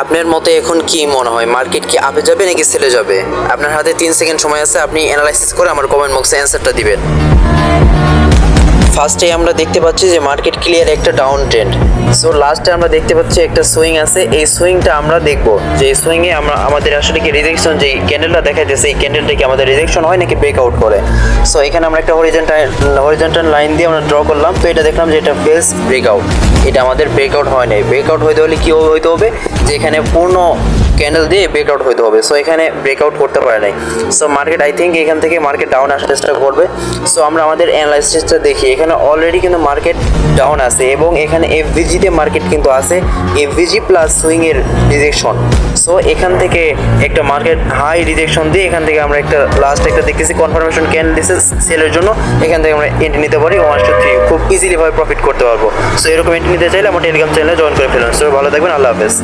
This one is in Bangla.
আপনার মতে এখন কি মনে হয়, মার্কেট কি আপে যাবে নাকি সেলে যাবে? আপনার হাতে 3 সেকেন্ড সময় আছে, আপনি অ্যানালাইসিস করে আমার কমেন্ট বক্সে অ্যান্সারটা দিবেন। ফার্স্টে আমরা দেখতে পাচ্ছি যে মার্কেট ক্লিয়ার একটা ডাউন ট্রেন্ড। সো লাস্টে আমরা দেখতে পাচ্ছি একটা সুইং আছে। এই সুইংটা আমরা দেখব যে এই সুইংয়ে আমাদের আসলে কি রিজেকশন, যে ক্যান্ডেলটা দেখাইতেছে এই ক্যান্ডেলটা কি আমাদের রিজেকশন হয় নাকি ব্রেকআউট করে। সো এখানে আমরা একটা হরিজন্টাল লাইন দিয়ে আমরা ড্র করলাম। তো এটা দেখলাম যে এটা ফেলস ব্রেকআউট, এটা আমাদের ব্রেকআউট হয় নাই। ব্রেকআউট হইতে হলে কি হইতে হবে, যে এখানে পূর্ণ ক্যান্ডেল দিয়ে ব্রেকআউট হইতে হবে। সো এখানে ব্রেকআউট করতে পারে নাই। সো মার্কেট আই থিঙ্ক এখান থেকে মার্কেট ডাউন আসার চেষ্টা করবে। সো আমরা আমাদের অ্যানালাইসিসটা দেখি, এখানে অলরেডি কিন্তু মার্কেট ডাউন আছে এবং এখানে এফভিজিতে মার্কেট কিন্তু আছে এফভিজি প্লাস সুইংয়ের রিজেকশন। সো এখান থেকে একটা মার্কেট হাই রিজেকশন দিয়ে এখান থেকে আমরা একটা লাস্ট একটা দেখতেছি কনফার্মেশন ক্যান্ডেল দিচ্ছে সেলের জন্য। এখান থেকে আমরা এন্ট্রি নিতে পারি 1 to 3, খুব ইজিলি ভাবে প্রফিট করতে পারবো। সো এরকম এন্ট্রি নিতে চাইলে আমার টেলিগ্রাম চ্যানেলে জয়েন করে ফেলুন। সো ভালো থাকবেন, আল্লাহ হাফেজ।